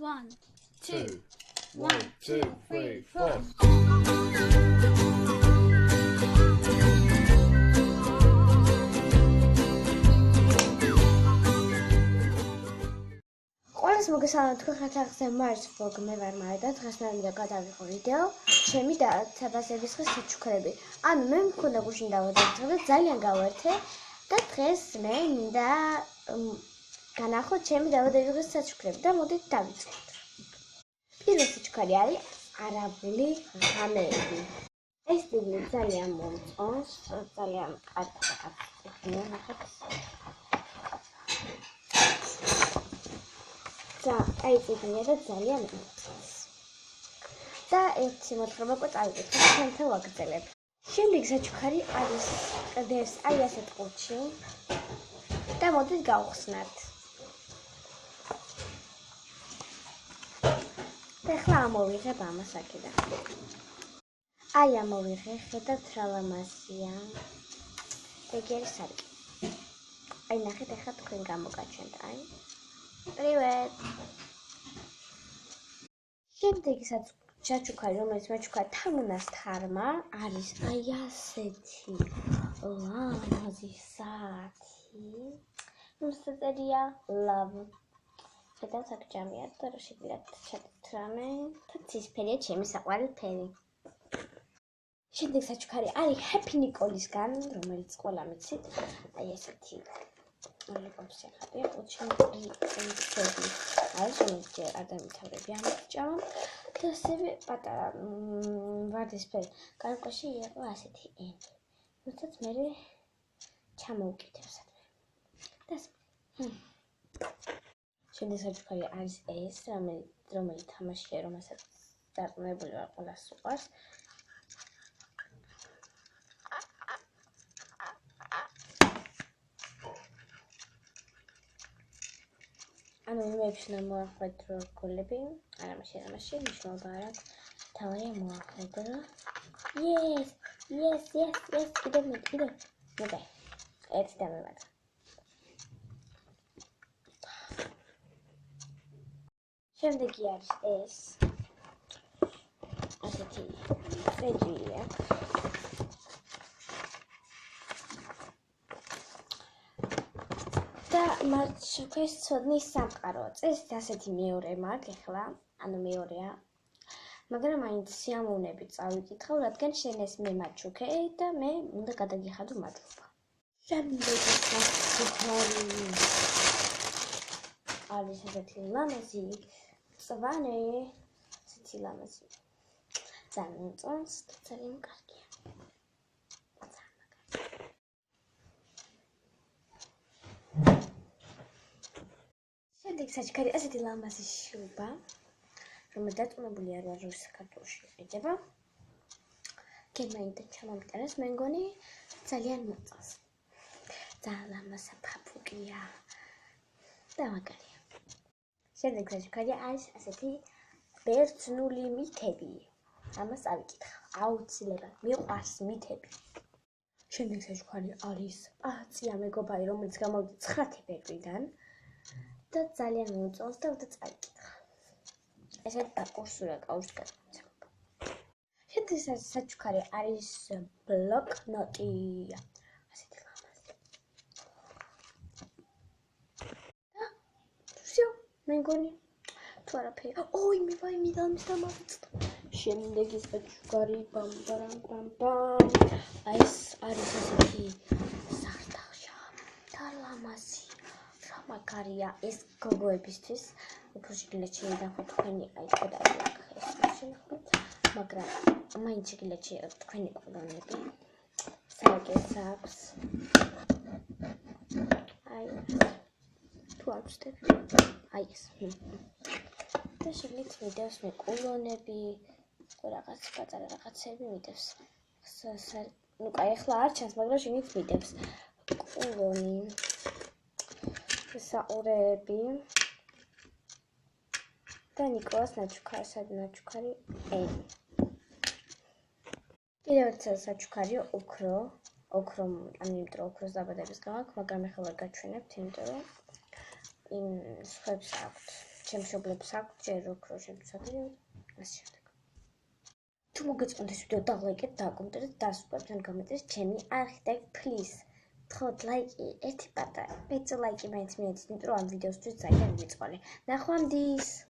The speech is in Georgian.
1, 2, 1, 2, 3, 4. Ყველას მოგესალმებით, თქვენ ხართ ახსნე მარის vlog, მე ვარ მარი და დღეს მე მინდა გადავიღო ვიდეო ჩემი დათებასების დღის საჩუქრები. ანუ მე მქონდა გუშინ დავადექცე და ძალიან გავერთე და დღეს მე მინდა განახო ჩემი დაბადების დღის საჩუქრები და მოდით დავიწყოთ. პირველი საჩუქარი არის არაბული ღამეები. ეს ტიპი ძალიან მომწონს, ძალიან კარგი რაღაცა ნახეთ. აი წიგნია და ძალიან მომწონს. და ერთი მოთხრობა უკვე წავიკითხე, თქვენთან ვაგრძელებ. შემდეგი საჩუქარი არის ყდებს აი ასეთ ყუთში და მოდით გავხსნათ. და ახლა ამოვიღებ ამას აქედან. აი ამოვიღე, ხედავთ რა ლამაზია. ეგ არის სარკე. აი ნახეთ, ახლა თქვენ გამოგაჩვენთ, აი. Привет. შემდეგი საჩუქარი, რომელიც მე ჩუქარ თამუნასთარმა, არის აი ასეთი ლამაზი საათი. მოსაწერია love. ხედავთ აქ ჯამია და რა შეგიძლიათ ჩადეთ რამე და ცისფერია ჩემი საყვარელი ფერი. შემდეგი საჩუქარი არის Happy Nicole's-გან, რომელიც ყველა მიცით. აი ესეთი ლიპოპსი ახალია, უჩემი წელი. არის რომ არ დამთავრები ამით ჭამ და ასევე პატარა ვარდისფერი კარკვაში იყო ასეთი ენი. როდესაც მე ჩამოუკიდებ სადმე. და შემდეგი საჩუქარი არის ეს, რომელიც თამაშია, რომელსაც დარწმუნებული ვარ ყველას უყვარს. ანუ იმებში მოახვედრო გოლები, არა მაშინ მნიშვნელობა არ აქვს. თავია მოახვედრო. Yes, კიდევ. მოგай. ერთი დამევადა. შემდეგი არის ეს. ასეთი წეჯია. და მათ შექმნეს ცოდნის სამყარო. წესით ასეთი მეორე მაქვს ახლა, ანუ მეორეა. მაგრამ მაინც სიამოვნებით წავიკითხავ, რადგან შენ ეს მე მაჩუქე და მე უნდა გადაგიხადო მადლობა. შემდეგი საჩუქარი არის ასეთი ლამაზი მწვანე, ასეთი ლამაზი. ძალიან მომწონს და ძალიან კარგია. შემდეგი საჩუქარი ასეთი ლამაზი შუბა, რომელიც დაწუნებული არ ვარ, რომ საქართველოში იყიდება. გერმანიდან ჩამომიტანეს, მე მგონი ძალიან მომწონს. ძალიან ლამაზი ფაფუკია და მაგარია. შემდეგი საჩუქარი არის ასეთი ბერძნული მითები. ამას წავიკითხავ. აუცილებლად მიყვარს მითები. შემდეგი საჩუქარი არის პაცია მეგობარი, რომელიც გამოვიდა 9 თებერვლიდან. და ძალიან მომწონს და უნდა წავიკითხავ. ესეთ დაკურსურა კავშირს გადმოცემობა. შემდეგი საჩუქარი არის ბლოკნოტი. ასეთი ლამაზი. და всё, მე მგონი თუ არაფერი. ოი, მე დამის დამავიწყდა. შემდეგი საჩუქარი ბამ. აი ეს არის ასეთი სარდახშა და ლამაზი. მაგარია ეს გოგოებისთვის, უფრო შეგიძლიათ შეინახოთ თქვენი აი გადაიღეთ შეინახოთ, მაგრამ მაინც შეგიძლიათ შეინახოთ თქვენი კოლონები. საერთოდ აქვს. აი თუ არ ვწდები. აი ეს. და შეგიძლიათ მიდევს მე კოლონები, რაღაც პატარა რაღაცები მიდევს. ნუ კაი, ახლა არ ჩანს, მაგრამ შეგიძლიათ მიდევს კოლონი. საყურეები და ნიკოლას საჩუქარი ენი. კიდევ ერთი საჩუქარი ოქრო, ანუ იმიტომ რომ ოქროს დაბადების გამაქვს, მაგრამ ახლა ვერ გაჩვენებთ, იმიტომ რომ იმ სხვებს აქვთ. შემშობლებს აქვს ჯერ ოქრო შემცოდნე ასე შემდეგ. თუ მოგეწონთ ეს ვიდეო და ლაიკეთ და კომენტარით დასწრებთ ან გამეტეს ჩემი architect please თხოვთ ლაიკი ერთი პატარა 1 ლაიკი მაინც მიეცით იმიტომ რომ ამ ვიდეოსთვის ძალიან ვიწყვალე ნახვამდის